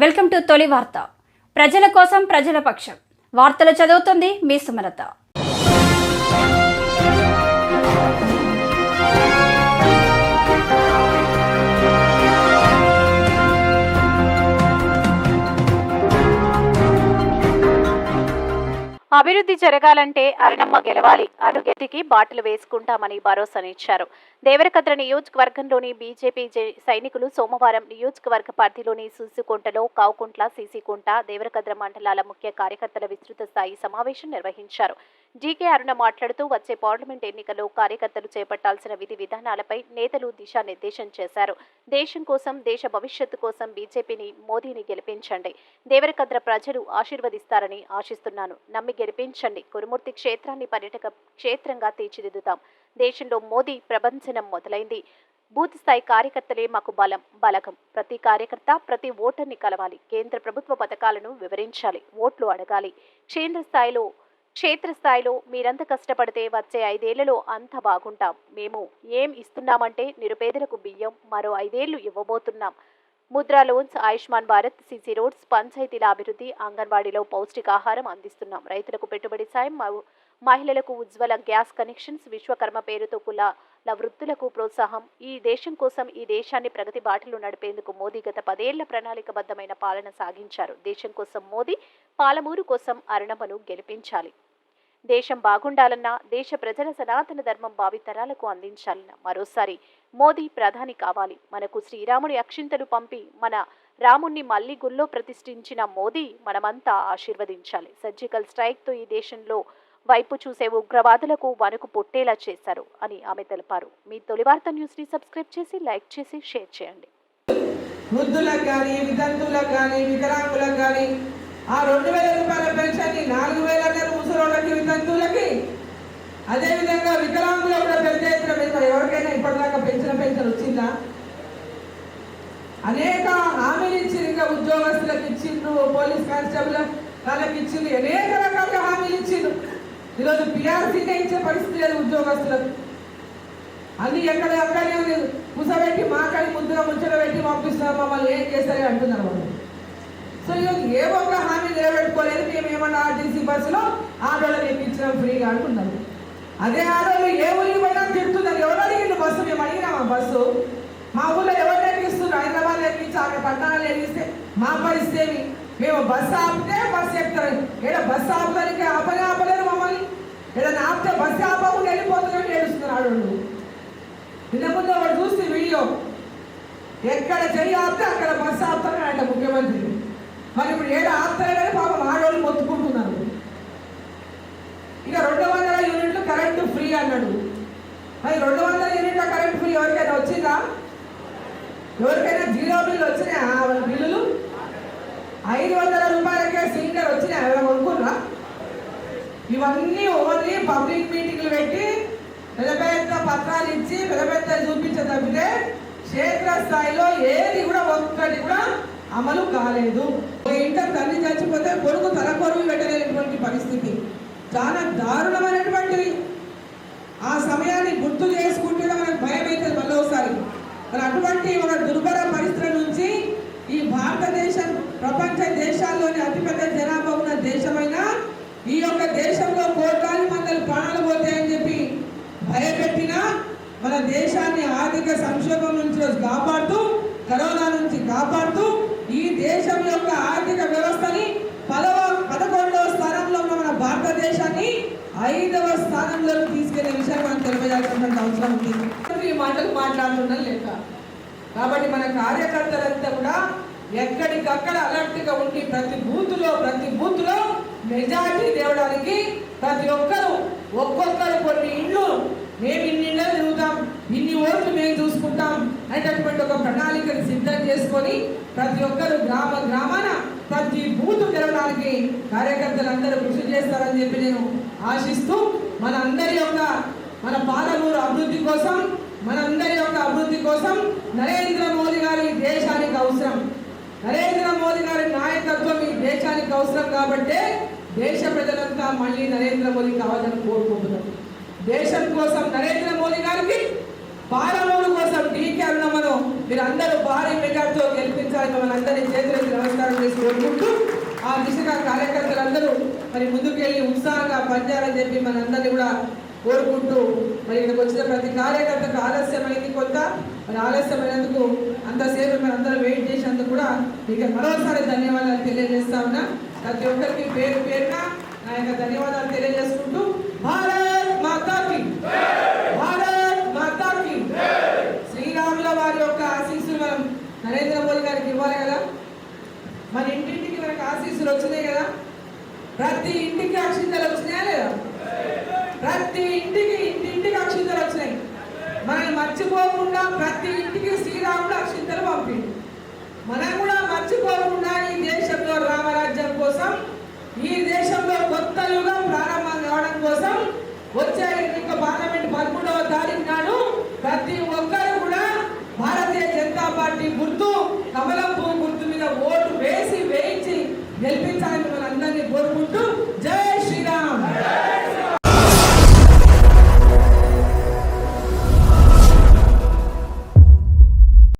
Welcome to తొలి వార్త. ప్రజల కోసం ప్రజల పక్షం. వార్తలు చదువుతుంది మీ సుమలత. అభివృద్ధి జరగాలంటే అరుణమ్మ గెలవాలి. అడుగెత్తికి బాటలు వేసుకుంటామని భరోసానిచ్చారు. దేవరకద్ర నియోజకవర్గంలోని బీజేపీ సైనికులు సోమవారం నియోజకవర్గ పరిధిలోని సూసికుంటలో కావుకుంట్ల, సీసీకుంట, దేవరకద్ర మండలాల ముఖ్య కార్యకర్తల విస్తృత స్థాయి సమావేశం నిర్వహించారు. జీకే అరుణ మాట్లాడుతూ వచ్చే పార్లమెంట్ ఎన్నికల్లో కార్యకర్తలు చేపట్టాల్సిన విధి విధానాలపై నేతలు దిశానిర్దేశం చేశారు. దేశం కోసం, దేశ భవిష్యత్తు కోసం బీజేపీని, మోదీని గెలిపించండి. దేవరకద్ర ప్రజలు ఆశీర్వదిస్తారని ఆశిస్తున్నాను. నమ్మి గెలిపించండి. కురుమూర్తి క్షేత్రాన్ని పర్యాటక క్షేత్రంగా తీర్చిదిద్దుతాం. దేశంలో మోదీ ప్రభంజనం మొదలైంది. బూత్ స్థాయి కార్యకర్తలే మాకు బలగం. ప్రతి కార్యకర్త, ప్రతి ఓటర్ని కలవాలి. కేంద్ర ప్రభుత్వ పథకాలను వివరించాలి. ఓట్లు అడగాలి. క్షేత్రస్థాయిలో మీరంత కష్టపడితే వచ్చే 5 ఏళ్లలో అంత బాగుంటాం. మేము ఏం ఇస్తున్నామంటే నిరుపేదలకు బియ్యం, మరో 5 ఏళ్లు ఇవ్వబోతున్నాం. Mudra loans, Ayushman Bharat, CC roads, పంచాయతీల అభివృద్ధి, అంగన్వాడీలో పౌష్టికాహారం అందిస్తున్నాం. రైతులకు పెట్టుబడి సాయం, మహిళలకు ఉజ్వల గ్యాస్ కనెక్షన్స్, విశ్వకర్మ పేరుతో కులాల వృత్తులకు ప్రోత్సాహం. ఈ దేశం కోసం, ఈ దేశాన్ని ప్రగతి బాటలు నడిపేందుకు మోదీ గత 10 ఏళ్ల ప్రణాళికబద్ధమైన పాలన సాగించారు. దేశం కోసం మోదీ, పాలమూరు కోసం అరుణమ్మను గెలిపించాలి. దేశం బాగుండాలన్నా, దేశ ప్రజల సనాతన ధర్మం భావితరాలకు అందించాలన్నా మరోసారి మోదీ ప్రధాని కావాలి. మనకు శ్రీరాముడి అక్షింతలు పంపి మన రాముణ్ణి మళ్లీ గుళ్ళో ప్రతిష్ఠించిన మోదీ మనమంతా ఆశీర్వదించాలి. సర్జికల్ స్ట్రైక్తో ఈ దేశంలో వైపు చూసే ఉగ్రవాదులకు వణుకు పుట్టేలా చేశారు అని ఆమె తెలిపారు. మీ తొలి వార్త న్యూస్ ని సబ్స్క్రైబ్ చేసి, లైక్ చేసి, షేర్ చేయండి. వృద్ధులకు కానీ, వితంతువులకు కానీ, వికలాంగులకు కానీ ఆ 2000 రూపాయల పెన్షన్ 4000 అన్నారు ముసలోళ్ళకి, వితంతువులకి. అదేవిధంగా వికలాంగులు కూడా పెద్ద ఎత్తున పెంచారు. ఎవరికైనా ఇప్పటిదాకా పెన్షన్ వచ్చిందా? అనేక హామీలు ఇచ్చింది. ఇంకా ఉద్యోగస్తులకు ఇచ్చిండ్రు, పోలీస్ కానిస్టేబుల్ వాళ్ళకి ఇచ్చింది, అనేక రకాలుగా హామీలు ఇచ్చిండ్రు. ఈరోజు పిఆర్సీనే ఇచ్చే పరిస్థితి లేదు ఉద్యోగస్తులకు. అన్ని అక్కడే కుసబెట్టి మాకడి ముద్దుగా ముచ్చట పెట్టి పంపిస్తున్నారు, మమ్మల్ని ఏం చేస్తారే అంటున్నారు వాళ్ళు. సో ఈరోజు ఏ ఒక్క హామీ నిలబెట్టుకోలేదు. మేము ఏమన్నా ఆర్టీసీ బస్సులో ఆటోలకు ఎక్కించడం ఫ్రీగా అంటున్నారు. అదే ఆటోలు ఏ ఊరికి పోయినా తిడుతున్నారు. ఎవరు అడిగిండు బస్సు? మేము అడిగినామా బస్సు? మా ఊళ్ళో ఎవరు ఎక్కిస్తున్నారు? హైదరాబాద్ ఎక్కించి అక్కడ పట్టణాలు ఎక్కిస్తే మా పరిస్థితి. మేము బస్సు ఆపితే బస్సు ఎక్కుతారు. ఏదో బస్సు ఆపడానికి ఆపలేరు మమ్మల్ని. ఏదైనా ఆపితే బస్సు ఆపకుండా వెళ్ళిపోతుందని ఏడుస్తున్నారు ఆడోళ్ళు. ఇంతకుముందు వాడు చూస్తే వీడియో, ఎక్కడ చెయ్యి ఆపితే అక్కడ బస్సు ఆపుతారని అంట ముఖ్యమంత్రి. మరి ఇప్పుడు ఏదో ఆపుతారని పాపం ఆడోళ్ళు మొత్తుకుంటున్నారు. ఇక 200 యూనిట్లు కరెంటు ఫ్రీ అన్నాడు. మరి 200 యూనిట్ల కరెంట్ ఫ్రీ ఎవరికైనా వచ్చిందా? ఎవరికైనా జీరో బిల్లు వచ్చినాయా? వాళ్ళ బిల్లులు 500 రూపాయలకే సింగర్ వచ్చినాయి. ఎవరైనా కొనుక్కున్నా? ఇవన్నీ ఓన్లీ పబ్లిక్ మీటింగ్లు పెట్టి పెద్ద పెద్ద పత్రాలు ఇచ్చి పెద్ద పెద్ద చూపించే తప్పితే క్షేత్రస్థాయిలో ఏది కూడా ఒక్కటి కూడా అమలు కాలేదు. ఇంటర్ తల్లి చచ్చిపోతే కొడుకు తల కొరువు పెట్టలేనటువంటి పరిస్థితి చాలా దారుణమైనటువంటిది. ఆ సమయాన్ని గుర్తు చేసుకుంటే మనకు భయం అవుతుంది మళ్ళీ ఒకసారి. మరి అటువంటి ఒక దుర్భర పరిస్థితుల నుంచి ఈ భారతదేశం ప్రపంచ దేశాల్లోని అతిపెద్ద జనాభా ఉన్న దేశమైన ఈ యొక్క దేశంలో కోట్లాది మంది ప్రాణాలు పోతాయని చెప్పి భయపెట్టిన మన దేశాన్ని ఆర్థిక సంక్షోభం నుంచి కాపాడుతూ, కరోనా నుంచి కాపాడుతూ ఈ దేశం యొక్క ఆర్థిక వ్యవస్థని 11వ స్థానంలో ఉన్న మన భారతదేశాన్ని 5వ స్థానంలోకి తీసుకెళ్లే విషయం మనం తెలియజేయాల్సిన అవసరం ఉంది. ఈ మాటలు మాట్లాడుతున్నా లేక కాబట్టి మన కార్యకర్తలంతా కూడా ఎక్కడికక్కడ అలర్ట్గా ఉండి ప్రతి బూత్లో మెజార్టీ తేవడానికి ప్రతి ఒక్కొక్కరు కొన్ని ఇండ్లు మేము ఇన్ని ఇళ్ళ తిరుగుతాం, ఇన్ని ఓట్లు మేము చూసుకుంటాం అనేటటువంటి ఒక ప్రణాళికను సిద్ధం చేసుకొని ప్రతి ఒక్కరు గ్రామాన ప్రతి బూత్ తెరవడానికి కార్యకర్తలందరూ కృషి చేస్తారని చెప్పి నేను ఆశిస్తూ మన పాలమూరు అభివృద్ధి కోసం, మనందరి యొక్క అభివృద్ధి కోసం నరేంద్ర మోదీ గారు ఈ దేశానికి అవసరం. నరేంద్ర మోదీ గారి నాయకత్వం ఈ దేశానికి అవసరం. కాబట్టి దేశ ప్రజలంతా మళ్ళీ నరేంద్ర మోదీ కావాలని కోరుకుంటున్నారు. దేశం కోసం నరేంద్ర మోదీ గారికి పాలమూరు కోసం డీకే అన్నమను మీరు అందరూ భారీ మెజార్టీతో గెలిపించాలి. మమ్మల్ని అందరినీ చేతులెత్తి నమస్కారం చేసి కోరుకుంటూ ఆ దిశగా కార్యకర్తలందరూ మరి ముందుకెళ్ళి ఉత్సాహంగా పనిచేయాలని చెప్పి మనందరినీ కూడా కోరుకుంటూ మరి ఇక్కడికి వచ్చిన ప్రతి కార్యకర్తకు ఆలస్యమైంది కొంత మరి ఆలస్యమైనందుకు అంతసేపు మేము అందరం వెయిట్ చేసినందుకు కూడా మీకు మరోసారి ధన్యవాదాలు తెలియజేస్తా ఉన్నా. ప్రతి ఒక్కరికి పేరు పేరున నా యొక్క ధన్యవాదాలు తెలియజేసుకుంటూ భారత్ మాతాకి భారత్ మాతాకి శ్రీరాముల వారి యొక్క ఆశీస్సులు మనం నరేంద్ర మోదీ గారికి ఇవ్వాలి కదా. మన ఇంటింటికి మనకు ఆశీస్సులు వచ్చినాయి కదా. ప్రతి ఇంటికి అక్షింతలు వచ్చినాయా లేదా? ప్రతి ఇంటికి అక్షింతలు వచ్చినాయి. మనల్ని మర్చిపోకుండా ప్రతి ఇంటికి శ్రీరాముడు అక్షింతలు పంపిండు. మనం కూడా మర్చిపోకుండా ఈ దేశంలో రామరాజ్యం కోసం, ఈ దేశంలో కొత్త యుగం ప్రారంభం కావడం కోసం వచ్చే పార్లమెంట్ 13వ తారీఖు నాడు ప్రతి ఒక్కరు కూడా భారతీయ జనతా పార్టీ గుర్తు కమలం పువ్వు గుర్తు మీద ఓటు వేయించి గెలిపించాలని మనందరినీ కోరుకుంటూ జై శ్రీరామ్.